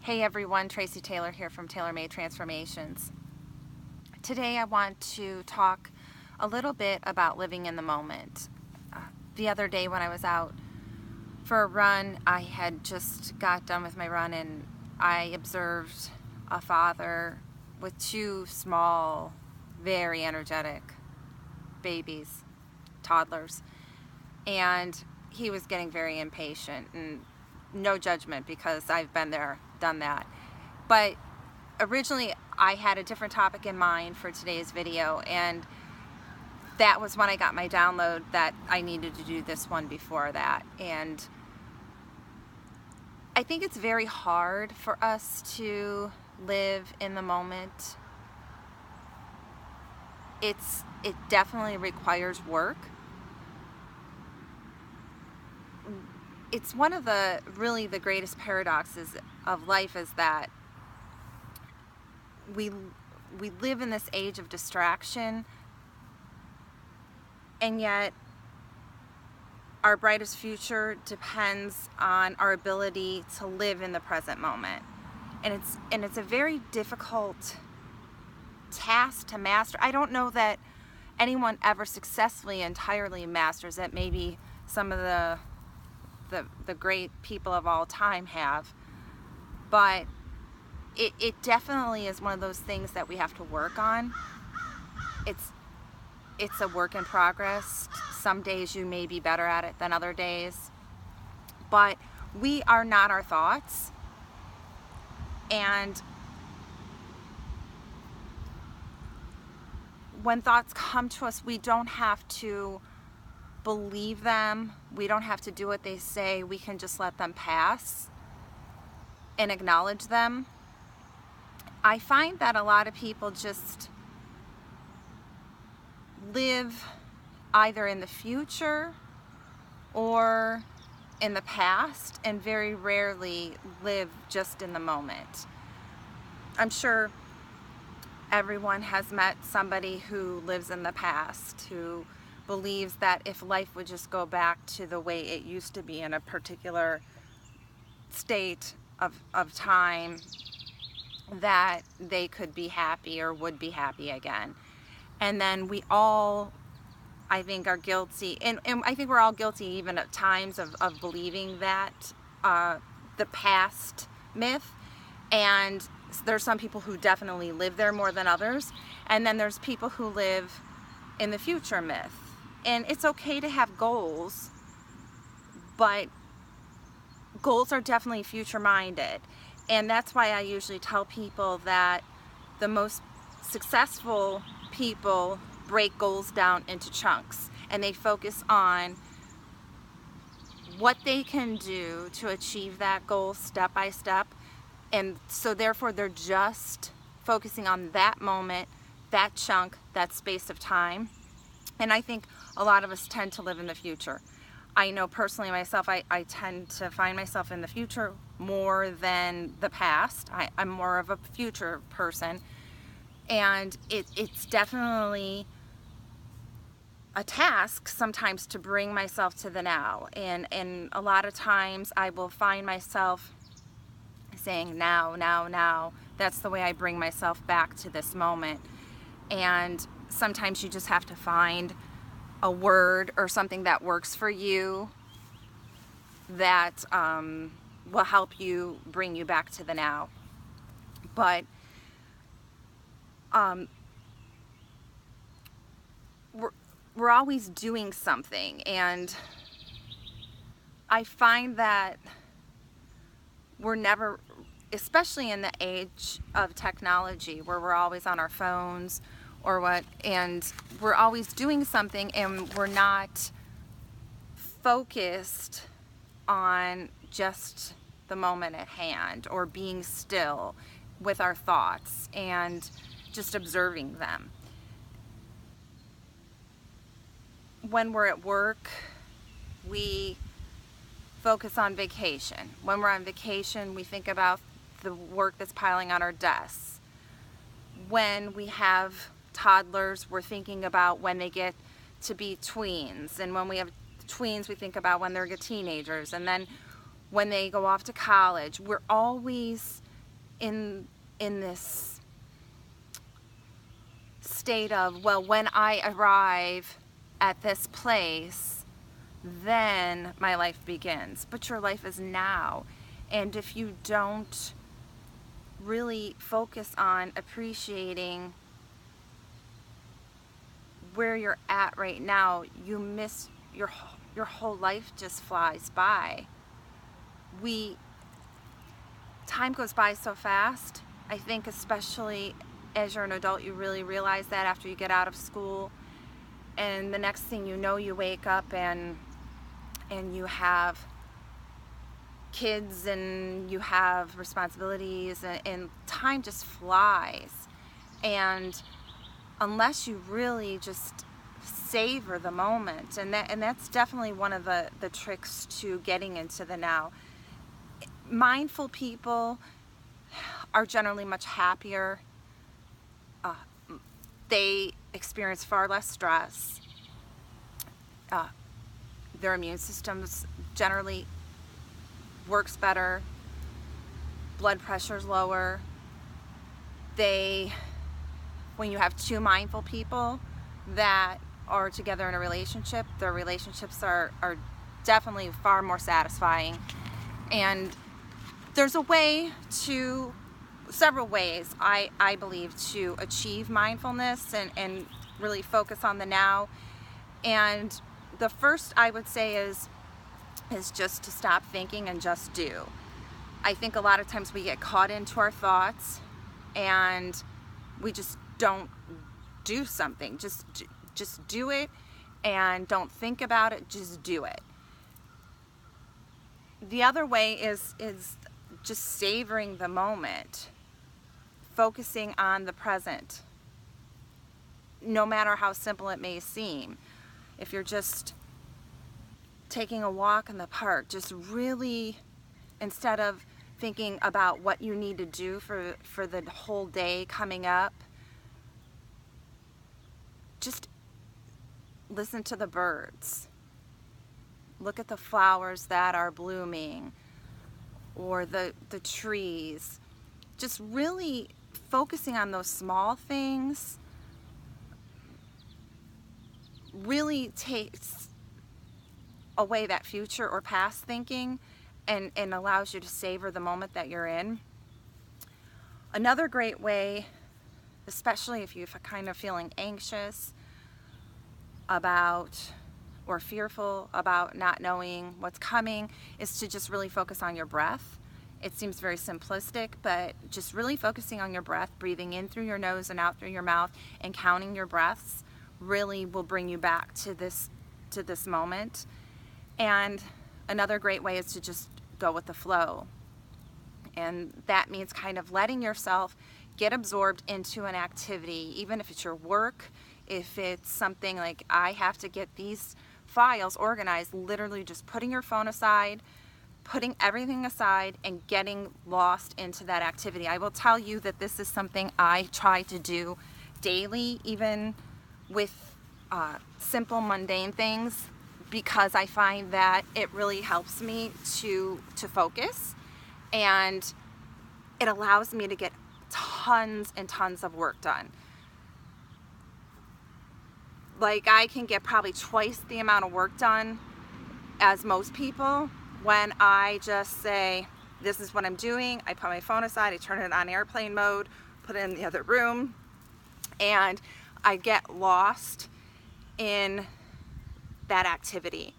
Hey everyone, Tracy Taylor here from Taylor Made Transformations. Today I want to talk a little bit about living in the moment. The other day when I was out for a run, I had just got done with my run and I observed a father with two small, very energetic babies, toddlers, and he was getting very impatient, and no judgment because I've been there, done that. But originally I had a different topic in mind for today's video, and that was when I got my download that I needed to do this one before that. And I think it's very hard for us to live in the moment. It definitely requires work. It's one of the greatest paradoxes of life is that we live in this age of distraction, and yet our brightest future depends on our ability to live in the present moment. And it's a very difficult task to master. I don't know that anyone ever successfully entirely masters it. Maybe some of the great people of all time have, but it definitely is one of those things that we have to work on. It's a work in progress. Some days you may be better at it than other days, but we are not our thoughts. And when thoughts come to us, we don't have to believe them. We don't have to do what they say. We can just let them pass and acknowledge them. I find that a lot of people just live either in the future or in the past and very rarely live just in the moment. I'm sure everyone has met somebody who lives in the past, who believes that if life would just go back to the way it used to be in a particular state of time, that they could be happy or would be happy again. And then we all, I think, are guilty, and I think we're all guilty even at times of believing that the past myth. And there's some people who definitely live there more than others, and then there's people who live in the future myth. And it's okay to have goals, but goals are definitely future minded. And that's why I usually tell people that the most successful people break goals down into chunks, and they focus on what they can do to achieve that goal step by step. And so therefore they're just focusing on that moment, that chunk, that space of time. And I think a lot of us tend to live in the future. I know personally myself, I tend to find myself in the future more than the past. I'm more of a future person. And it's definitely a task sometimes to bring myself to the now. And a lot of times I will find myself saying now, now, now. That's the way I bring myself back to this moment. And sometimes you just have to find a word or something that works for you that will help you bring you back to the now. But we're always doing something, and I find that we're never, especially in the age of technology where we're always on our phones or what, and we're always doing something and we're not focused on just the moment at hand or being still with our thoughts and just observing them. When we're at work, we focus on vacation. When we're on vacation, we think about the work that's piling on our desks. When we have toddlers, we're thinking about when they get to be tweens. And when we have tweens, we think about when they're teenagers. And then when they go off to college, we're always in this state of, well, when I arrive at this place, then my life begins. But your life is now. And if you don't really focus on appreciating where you're at right now, you miss your whole life. Just flies by. Time goes by so fast. I think especially as you're an adult, you really realize that after you get out of school, and the next thing you know, you wake up and you have kids and you have responsibilities, and time just flies. And unless you really just savor the moment, and that's definitely one of the tricks to getting into the now. Mindful people are generally much happier. They experience far less stress. Their immune systems generally works better. Blood pressure's lower. When you have two mindful people that are together in a relationship, their relationships are definitely far more satisfying. And there's several ways, I believe, to achieve mindfulness and really focus on the now. And the first, I would say, is just to stop thinking and just do. I think a lot of times we get caught into our thoughts and we just don't do something. Just do it, and don't think about it, just do it. The other way is just savoring the moment, focusing on the present, no matter how simple it may seem. If you're just taking a walk in the park, just really, instead of thinking about what you need to do for the whole day coming up, just listen to the birds. Look at the flowers that are blooming, or the trees. Just really focusing on those small things really takes away that future or past thinking and allows you to savor the moment that you're in. Another great way, especially if you're kind of feeling anxious about or fearful about not knowing what's coming, is to just really focus on your breath. It seems very simplistic, but just really focusing on your breath, breathing in through your nose and out through your mouth, and counting your breaths really will bring you back to this moment. And another great way is to just go with the flow. And that means kind of letting yourself get absorbed into an activity, even if it's your work, if it's something like, I have to get these files organized, literally just putting your phone aside, putting everything aside, and getting lost into that activity. I will tell you that this is something I try to do daily, even with simple, mundane things, because I find that it really helps me to focus, and it allows me to get tons and tons of work done. Like, I can get probably twice the amount of work done as most people when I just say, this is what I'm doing. I put my phone aside, I turn it on airplane mode, put it in the other room, and I get lost in that activity.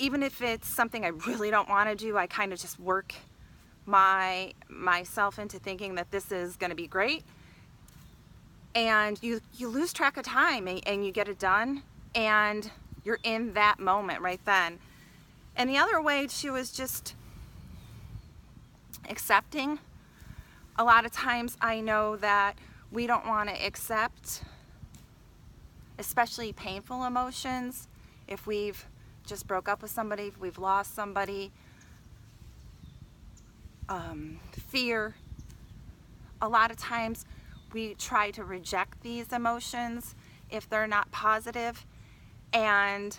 Even if it's something I really don't want to do, I kind of just work myself into thinking that this is going to be great. And you lose track of time, and you get it done, and you're in that moment right then. And the other way too is just accepting. A lot of times I know that we don't want to accept, especially painful emotions. If we've just broke up with somebody, if we've lost somebody, fear. A lot of times we try to reject these emotions if they're not positive, and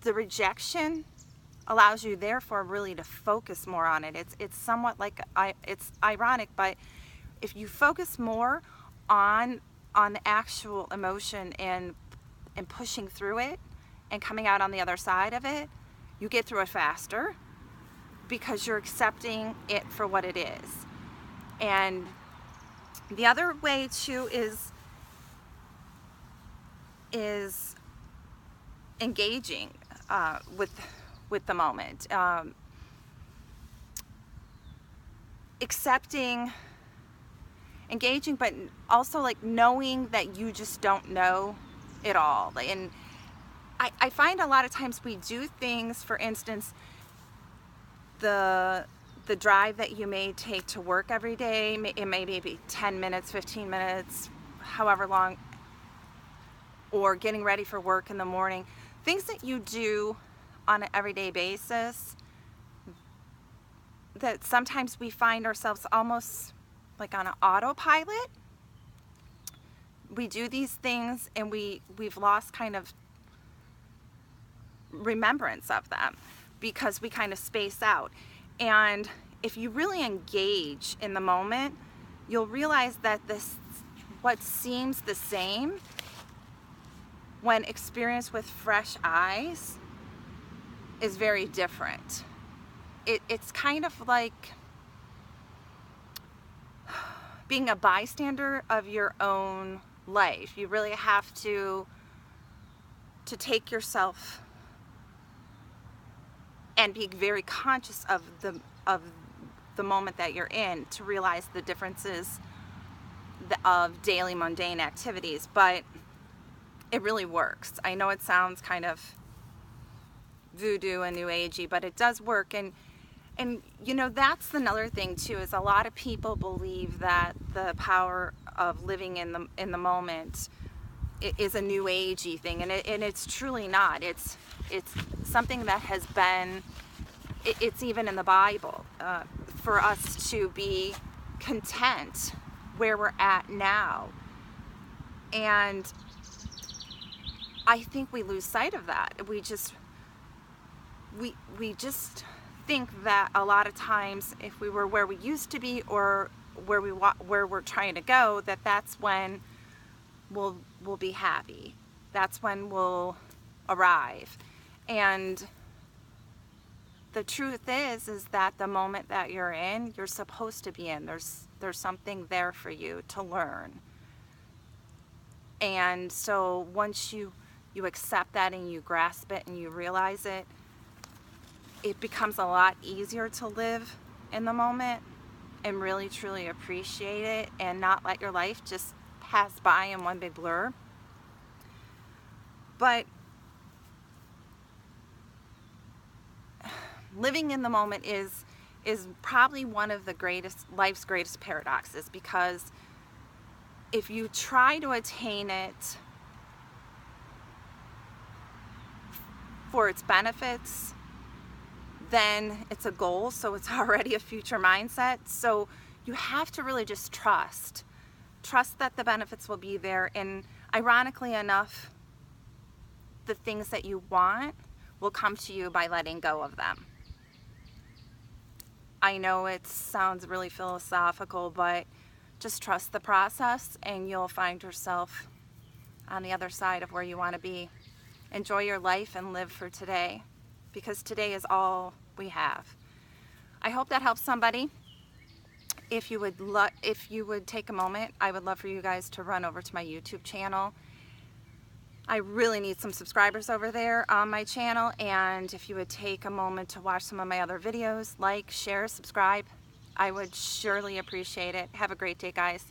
the rejection allows you therefore really to focus more on it. It's somewhat like, it's ironic, but if you focus more on the actual emotion and pushing through it and coming out on the other side of it, you get through it faster because you're accepting it for what it is. And the other way too is engaging with the moment, accepting, engaging, but also like knowing that you just don't know it all. And I find a lot of times we do things, for instance, the drive that you may take to work every day, it may be 10 minutes, 15 minutes, however long, or getting ready for work in the morning, things that you do on an everyday basis, that sometimes we find ourselves almost like on an autopilot. We do these things and we've lost kind of remembrance of them because we kind of space out. And if you really engage in the moment, you'll realize that what seems the same when experienced with fresh eyes is very different. It's kind of like being a bystander of your own life. You really have to take yourself and be very conscious of the moment that you're in to realize the differences of daily mundane activities. But it really works. I know it sounds kind of voodoo and new agey, but it does work. And you know, that's another thing too, is a lot of people believe that the power of living in the moment is a new agey thing, and it's truly not. It's something that has been, it's even in the Bible, for us to be content where we're at now. And I think we lose sight of that. We just think that a lot of times if we were where we used to be or where we're trying to go, that's when we'll be happy. That's when we'll arrive. And the truth is that the moment that you're in, you're supposed to be in. There's something there for you to learn. And so once you accept that and you grasp it and you realize it, it becomes a lot easier to live in the moment and really truly appreciate it and not let your life just pass by in one big blur. But living in the moment is probably one of the life's greatest paradoxes, because if you try to attain it for its benefits, then it's a goal, so it's already a future mindset. So you have to really just trust that the benefits will be there. And ironically enough, the things that you want will come to you by letting go of them. I know it sounds really philosophical, but just trust the process and you'll find yourself on the other side of where you want to be. Enjoy your life and live for today, because today is all we have. I hope that helps somebody. If you would take a moment, I would love for you guys to run over to my YouTube channel. I really need some subscribers over there on my channel, and if you would take a moment to watch some of my other videos, like, share, subscribe, I would surely appreciate it. Have a great day, guys.